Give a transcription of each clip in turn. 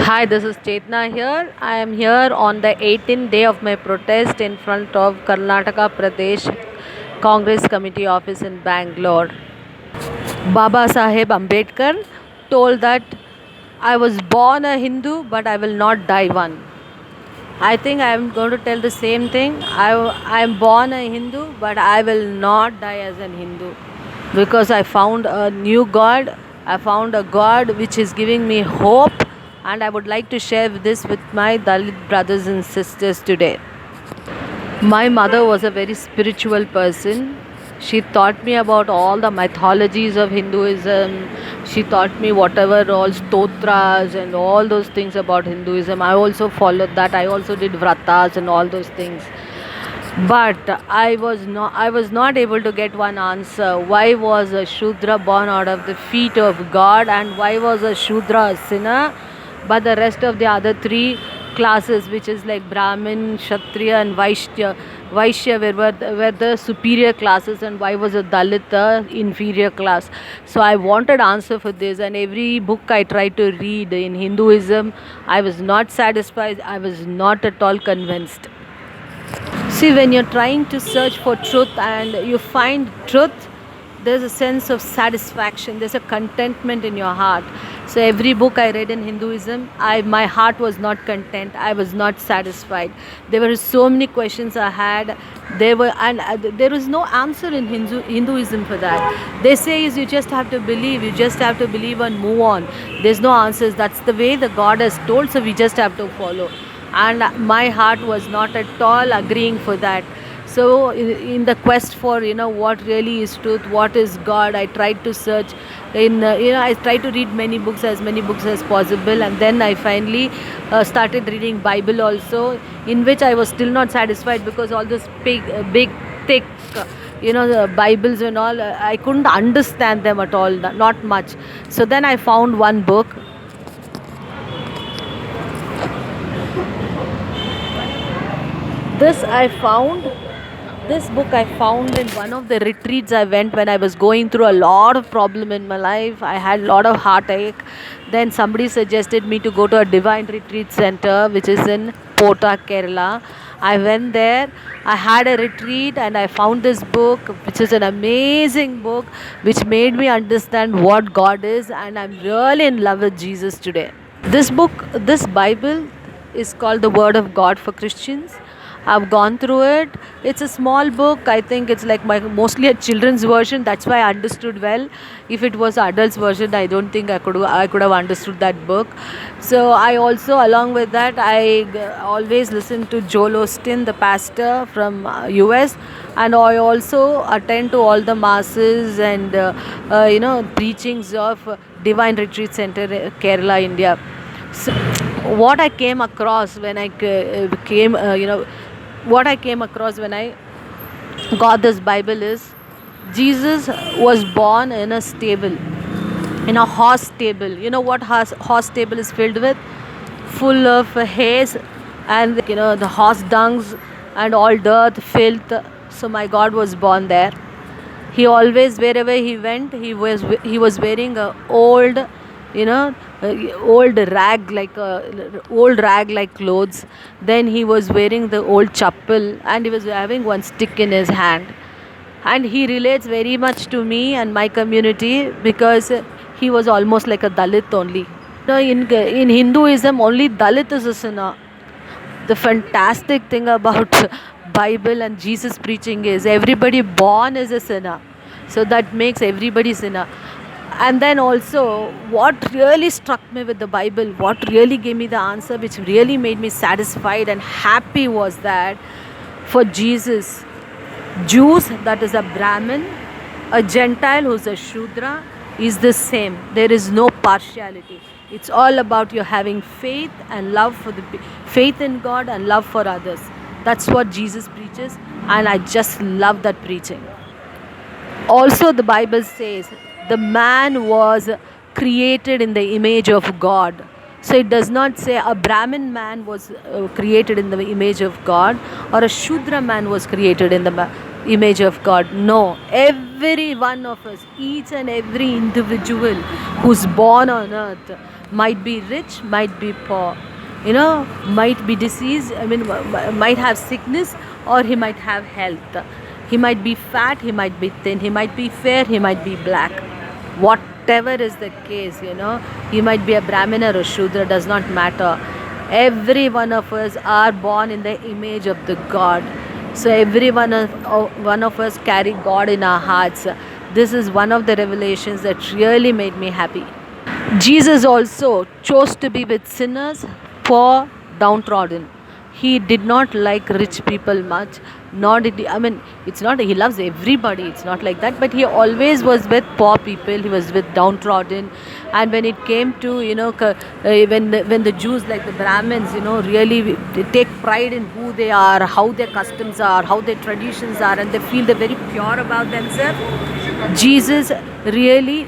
Hi, this is Chetna here. I am here on the 18th day of my protest in front of Karnataka Pradesh Congress Committee office in Bangalore. Baba Saheb Ambedkar told that I was born a Hindu but I will not die one. I think I am going to tell the same thing. I am born a Hindu but I will not die as an Hindu because I found a new God. I found a God which is giving me hope, and I would like to share this with my Dalit brothers and sisters today. My mother was a very spiritual person. She taught me about all the mythologies of Hinduism. She taught me whatever all stotras and all those things about Hinduism. I also followed that. I also did vratas and all those things. But I was not able to get one answer. Why was a Shudra born out of the feet of God, and why was a Shudra a sinner? But the rest of the other three classes, which is like Brahmin, Kshatriya, and Vaishya were the superior classes, and why was a Dalit the inferior class? So I wanted answer for this, and every book I tried to read in Hinduism, I was not satisfied. I was not at all convinced. See, when you're trying to search for truth and you find truth, there's a sense of satisfaction, there's a contentment in your heart. So every book I read in Hinduism, my heart was not content, I was not satisfied. There were so many questions I had. There was no answer in Hinduism for that. They say is you just have to believe, and move on. There's no answers. That's the way the God has told, so we just have to follow. And my heart was not at all agreeing for that. So in the quest for what really is truth, what is God, I tried to search in I tried to read many books as possible, and then I finally started reading Bible also, in which I was still not satisfied because all those big thick the Bibles and all, I couldn't understand them at all, not much. So then I found one book. This I found this book I found in one of the retreats I went when I was going through a lot of problem in my life. I had a lot of heartache. Then somebody suggested me to go to a divine retreat center which is in Pota, Kerala. I went there. I had a retreat and I found this book, which is an amazing book, which made me understand what God is, and I'm really in love with Jesus today. This Bible is called the Word of God for Christians. I've gone through it. It's a small book. I think it's like mostly a children's version. That's why I understood well. If it was adult's version, I don't think I could have understood that book. So I also, along with that, always listen to Joel Osteen, the pastor from US, and I also attend to all the masses and preachings of Divine Retreat Center, Kerala, India. So what I came across when I came, what I came across when I got this Bible is Jesus was born in a stable, in a horse stable. You know what horse stable is filled with? Full of haze and the horse dungs and all dirt, filth. So my God was born there. He always, wherever he went, he was wearing a you know old rag like old rag like clothes. Then he was wearing the old chappal, and he was having one stick in his hand. And he relates very much to me and my community because he was almost like a Dalit only. In Hinduism, only Dalit is a sinner. The fantastic thing about Bible and Jesus preaching is everybody born is a sinner, so that makes everybody sinner. And then also, what really struck me with the Bible, what really gave me the answer, which really made me satisfied and happy, was that for Jesus, Jews, that is a Brahmin, a Gentile who's a Shudra, is the same. There is no partiality. It's all about you having faith and love for faith in God and love for others. That's what Jesus preaches, and I just love that preaching. Also, the Bible says the man was created in the image of God. So it does not say a Brahmin man was created in the image of God, or a Shudra man was created in the image of God. No, every one of us, each and every individual who's born on earth, might be rich, might be poor, might be diseased, might have sickness, or he might have health. He might be fat, he might be thin, he might be fair, he might be black. Whatever is the case, he might be a Brahmin or a Shudra, does not matter. Every one of us are born in the image of the God. So every one of us carry God in our hearts. This is one of the revelations that really made me happy. Jesus also chose to be with sinners, poor, downtrodden. He did not like rich people much, nor did he. It's not, he loves everybody, it's not like that, but he always was with poor people, he was with downtrodden. And when it came to, when the Jews, like the Brahmins, really they take pride in who they are, how their customs are, how their traditions are, and they feel they're very pure about themselves. Jesus really,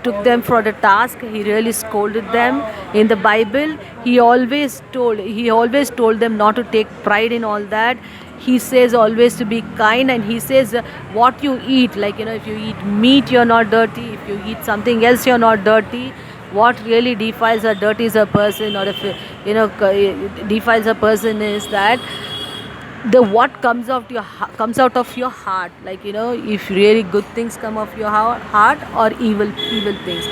took them for the task. He really scolded them. In the Bible, he always told them not to take pride in all that. He says always to be kind, and he says what you eat, like, if you eat meat, you're not dirty. If you eat something else, you're not dirty. What really defiles or dirties a person, or if defiles a person, is that the what comes out of your heart, like, if really good things come of your heart, or evil things,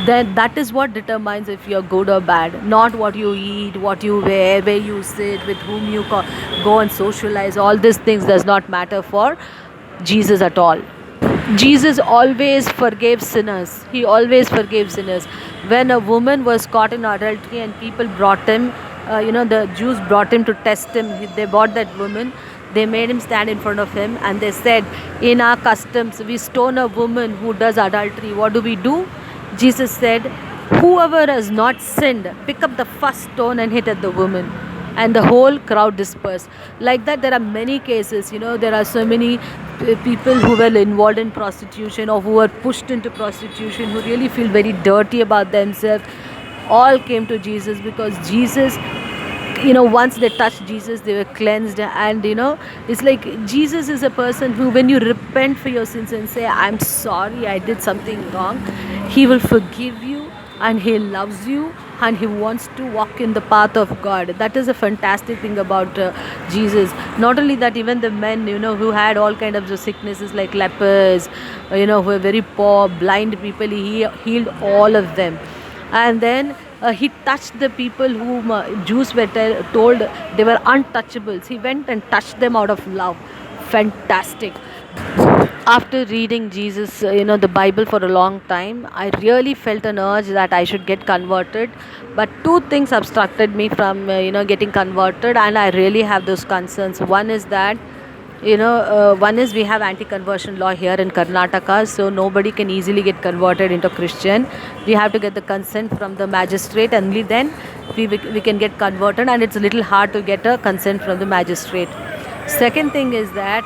then that is what determines if you're good or bad. Not what you eat, what you wear, where you sit, with whom you go and socialize. All these things does not matter for Jesus at all. Jesus always forgave sinners. He always forgave sinners. When a woman was caught in adultery and people brought him, the Jews brought him to test him. They brought that woman. They made him stand in front of him, and they said, in our customs, we stone a woman who does adultery. What do? Jesus said, whoever has not sinned, pick up the first stone and hit at the woman. And the whole crowd dispersed. Like that, there are many cases. There are so many people who were involved in prostitution, or who were pushed into prostitution, who really feel very dirty about themselves. All came to Jesus, because Jesus, once they touched Jesus, they were cleansed. And it's like Jesus is a person who, when you repent for your sins and say, I'm sorry, I did something wrong, he will forgive you, and he loves you, and he wants to walk in the path of God. That is a fantastic thing about Jesus. Not only that, even the men, who had all kind of sicknesses, like lepers, who were very poor, blind people, he healed all of them. And then he touched the people whom Jews were told they were untouchables. He went and touched them out of love. Fantastic. After reading Jesus, the Bible for a long time, I really felt an urge that I should get converted. But two things obstructed me from, getting converted, and I really have those concerns. One is that, one is we have anti-conversion law here in Karnataka, so nobody can easily get converted into Christian. We have to get the consent from the magistrate, and only then we can get converted, and it's a little hard to get a consent from the magistrate. Second thing is that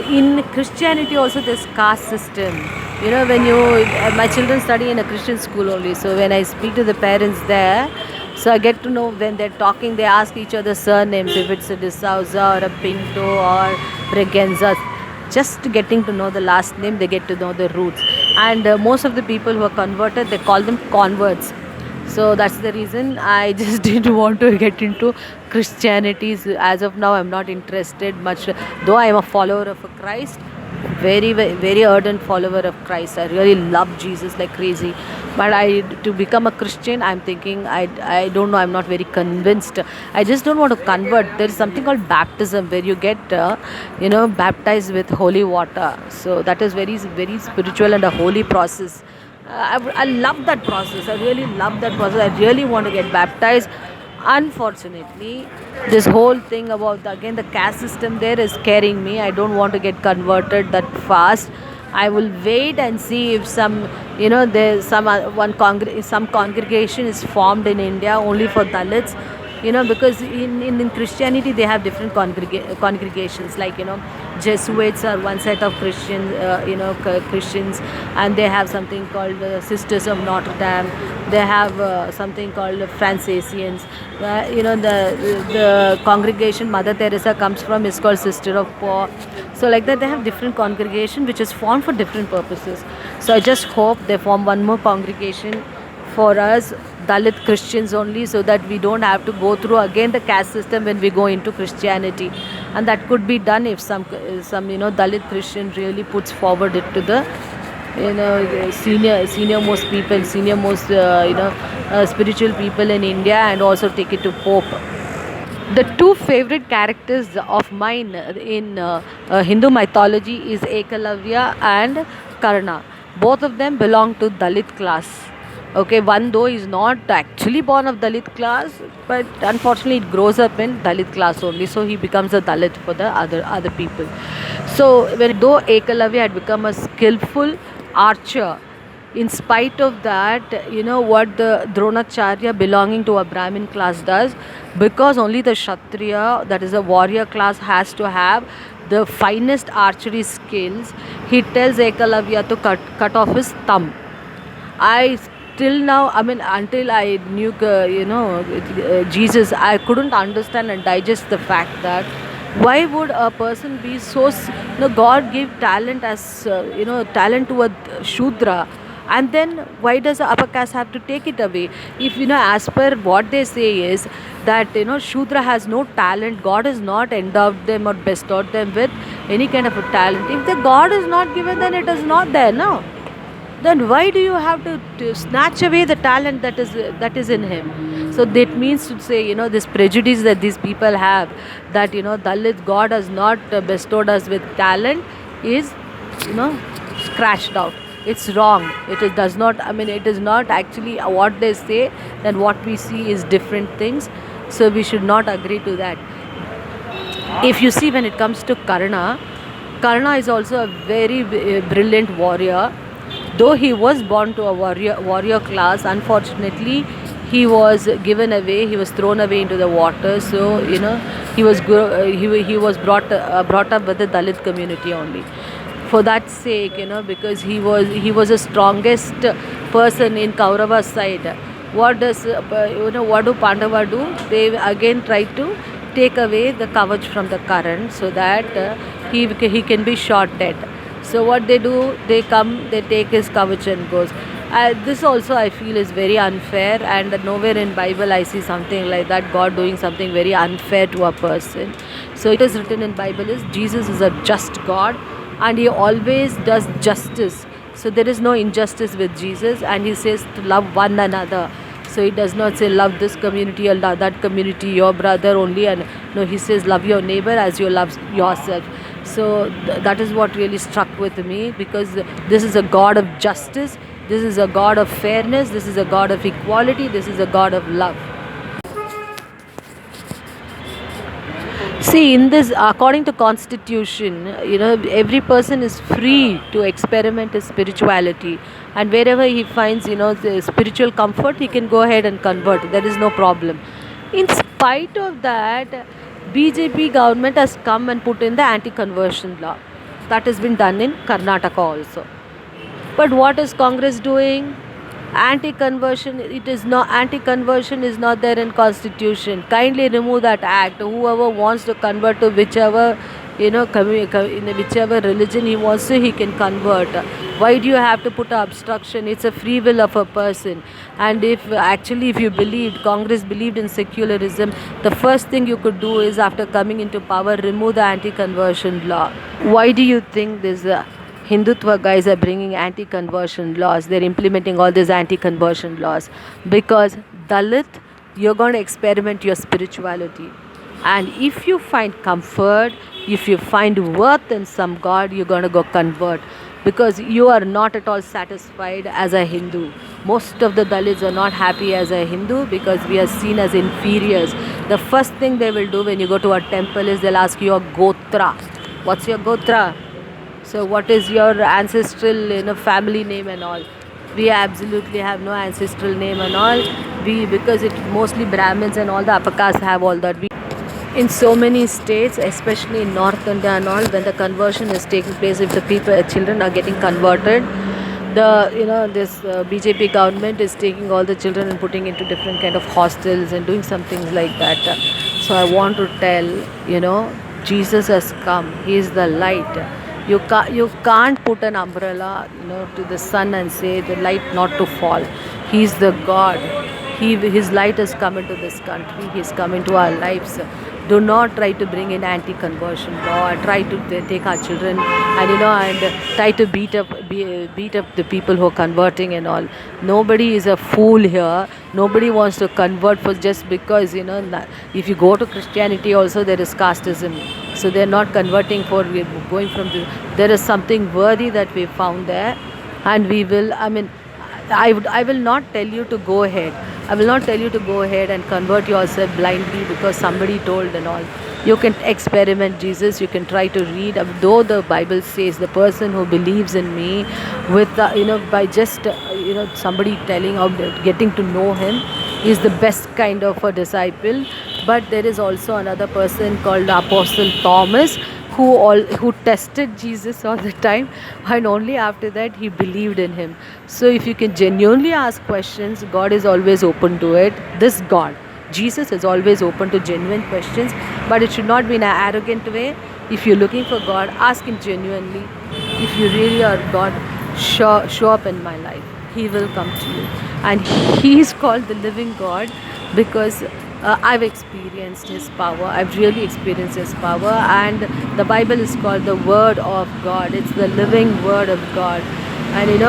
in Christianity also there's caste system. When my children study in a Christian school only, so when I speak to the parents there, so I get to know, when they're talking, they ask each other surnames, if it's a D'Souza or a Pinto or Bregenza. Just getting to know the last name, they get to know the roots. And most of the people who are converted, they call them converts. So that's the reason I just didn't want to get into Christianity. As of now, I'm not interested much, though I am a follower of Christ, very, very, very ardent follower of Christ. I really love Jesus like crazy. But to become a Christian, I'm thinking, I don't know, I'm not very convinced. I just don't want to convert. There is something called baptism, where you get, baptized with holy water. So that is very, very spiritual and a holy process. I love that process. I really love that process. I really want to get baptized. Unfortunately, this whole thing about the caste system there is scaring me. I don't want to get converted that fast. I will wait and see if some, there's some congregation is formed in India only for Dalits. Because in Christianity they have different congregations, like, Jesuits are one set of Christians, and they have something called Sisters of Notre Dame. They have something called Franciscans. The congregation Mother Teresa comes from is called Sister of Paul. So like that, they have different congregation which is formed for different purposes. So I just hope they form one more congregation for us Dalit Christians only, so that we don't have to go through again the caste system when we go into Christianity. And that could be done if some Dalit Christian really puts forward it to the senior most people, senior most spiritual people in India, and also take it to Pope. The two favorite characters of mine in Hindu mythology is Ekalavya and Karna. Both of them belong to Dalit class. Okay, one though is not actually born of Dalit class, but unfortunately it grows up in Dalit class only, so he becomes a Dalit for the other people. So when though Ekalavya had become a skillful archer, in spite of that, what the Dronacharya belonging to a Brahmin class does, because only the Kshatriya, that is a warrior class, has to have the finest archery skills, he tells Ekalavya to cut off his thumb. I till now, I mean, until I knew, Jesus, I couldn't understand and digest the fact that why would a person be so, God give talent as, talent to a Shudra, and then why does the upper caste have to take it away? If, as per what they say is that, Shudra has no talent, God has not endowed them or bestowed them with any kind of a talent. If the God is not given, then it is not there, no? Then why do you have to snatch away the talent that is in him? So that means to say, this prejudice that these people have, that Dalit God has not bestowed us with talent, is scratched out. It's wrong. Does not, I mean, it is not actually what they say. Then what we see is different things. So we should not agree to that. If you see, when it comes to Karna is also a very brilliant warrior. Though he was born to a warrior class, unfortunately, he was given away. He was thrown away into the water. So he was he was brought up with the Dalit community only. For that sake, because he was the strongest person in Kaurava's side. What does what do Pandava do? They again try to take away the kavach from the current, so that he can be shot dead. So what they do, they come, they take his kavach and goes. This also I feel is very unfair, and nowhere in Bible I see something like that, God doing something very unfair to a person. So it is written in Bible is Jesus is a just God, and he always does justice. So there is no injustice with Jesus, and he says to love one another. So he does not say love this community or that community, your brother only, and no, he says love your neighbor as you love yourself. So that is what really struck with me, because this is a God of justice, this is a God of fairness, this is a God of equality, this is a God of love. See, in this, according to Constitution, every person is free to experiment his spirituality, and wherever he finds, the spiritual comfort, he can go ahead and convert. There is no problem. In spite of that, BJP government has come and put in the anti-conversion law. That has been done in Karnataka also. But what is Congress doing? Anti-conversion is not there in Constitution. Kindly remove that act. Whoever wants to convert to whichever in whichever religion he wants to, he can convert. Why do you have to put an obstruction? It's a free will of a person. And if you believed, Congress believed in secularism, the first thing you could do is, after coming into power, remove the anti-conversion law. Why do you think this Hindutva guys are bringing anti-conversion laws? They're implementing all these anti-conversion laws because Dalit, you're going to experiment your spirituality. And if you find comfort, if you find worth in some God, you're going to go convert, because you are not at all satisfied as a Hindu. Most of the Dalits are not happy as a Hindu because we are seen as inferiors. The first thing they will do when you go to a temple is they'll ask you your Gotra. What's your Gotra? So what is your ancestral family name and all? We absolutely have no ancestral name and all. Because it mostly Brahmins and all the upper caste have all that. In so many states, especially in North India and all, when the conversion is taking place, if the children are getting converted, this BJP government is taking all the children and putting into different kind of hostels and doing some things like that. So I want to tell, Jesus has come. He is the light. You can't put an umbrella, to the sun and say the light not to fall. He is the God. His light has come into this country. He's come into our lives. Do not try to bring in anti-conversion law. Try to take our children and try to beat up the people who are converting and all. Nobody is a fool here. Nobody wants to convert for just because if you go to Christianity also there is casteism. So they're not converting for going from there is something worthy that we found there, and we will. I will not tell you to go ahead. I will not tell you to go ahead and convert yourself blindly because somebody told and all. You can experiment Jesus. You can try to read. Though the Bible says the person who believes in me, with by just somebody telling or getting to know him, is the best kind of a disciple. But there is also another person called Apostle Thomas who tested Jesus all the time, and only after that he believed in him. So if you can genuinely ask questions, God is always open to it. This God, Jesus, is always open to genuine questions, but it should not be in an arrogant way. If you're looking for God, ask him genuinely. If you really are God, show up in my life. He will come to you, and he is called the living God because I've experienced his power. I've really experienced his power, and the Bible is called the Word of God. It's the living Word of God, and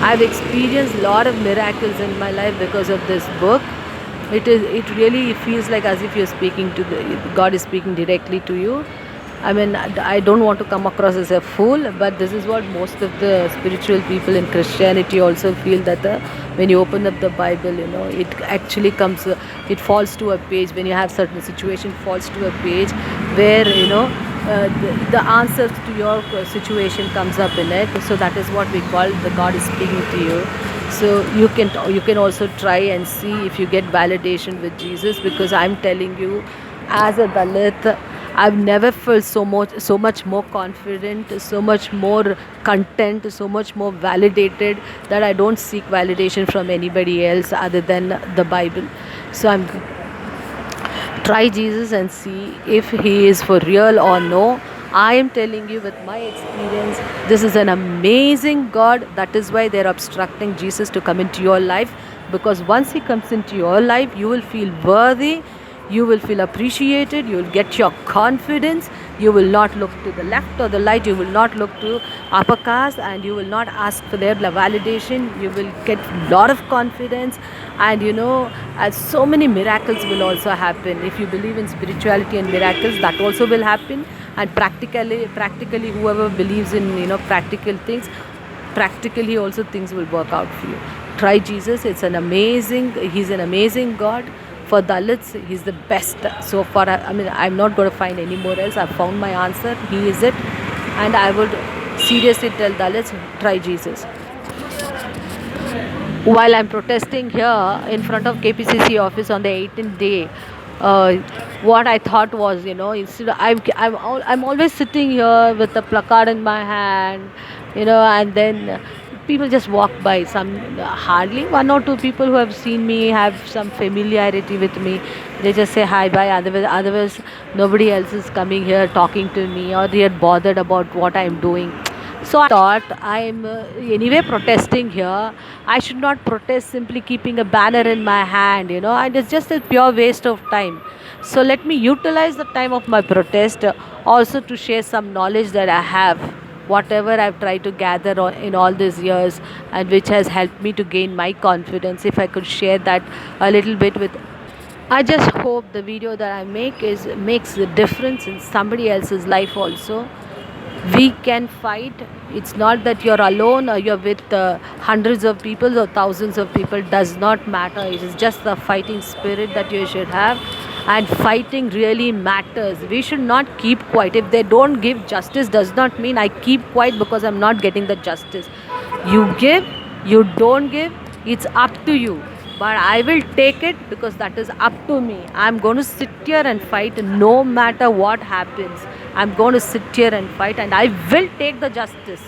I've experienced a lot of miracles in my life because of this book. It really feels like as if you're speaking to God is speaking directly to you. I don't want to come across as a fool, but this is what most of the spiritual people in Christianity also feel, that when you open up the Bible, it actually comes, it falls to a page. When you have certain situation, falls to a page where the answers to your situation comes up in it. So that is what we call the God is speaking to you. So you can also try and see if you get validation with Jesus, because I'm telling you, as a Dalit, I've never felt so much more confident, so much more content, so much more validated, that I don't seek validation from anybody else other than the Bible. So try Jesus and see if he is for real or no. I am telling you with my experience, this is an amazing God. That is why they're obstructing Jesus to come into your life, because once he comes into your life, you will feel worthy. You will feel appreciated. You will get your confidence. You will not look to the left or the right. You will not look to upper caste, and you will not ask for their validation. You will get a lot of confidence, and as so many miracles will also happen. If you believe in spirituality and miracles, that also will happen. And practically, whoever believes in practical things, practically also things will work out for you. Try Jesus. He's an amazing God. For Dalits, he's the best so far. I'm not going to find any more else. I've found my answer. He is it. And I would seriously tell Dalits, try Jesus. While I'm protesting here in front of KPCC office on the 18th day, what I thought was, instead of, I'm always sitting here with a placard in my hand, and then people just walk by. Hardly one or two people who have seen me have some familiarity with me. They just say hi, bye. Otherwise, nobody else is coming here talking to me, or they are bothered about what I'm doing. So I thought, I'm anyway protesting here. I should not protest simply keeping a banner in my hand, and it's just a pure waste of time. So let me utilize the time of my protest also to share some knowledge that I have, whatever I've tried to gather in all these years, and which has helped me to gain my confidence. If I could share that a little bit with, I just hope the video that I makes a difference in somebody else's life also. We can fight. It's not that you're alone or you're with hundreds of people or thousands of people. Does not matter. It is just the fighting spirit that you should have, and fighting really matters. We should not keep quiet. If they don't give justice, does not mean I keep quiet because I'm not getting the justice. You give, you don't give, it's up to you. But I will take it because that is up to me. I'm going to sit here and fight no matter what happens. I'm going to sit here and fight, and I will take the justice.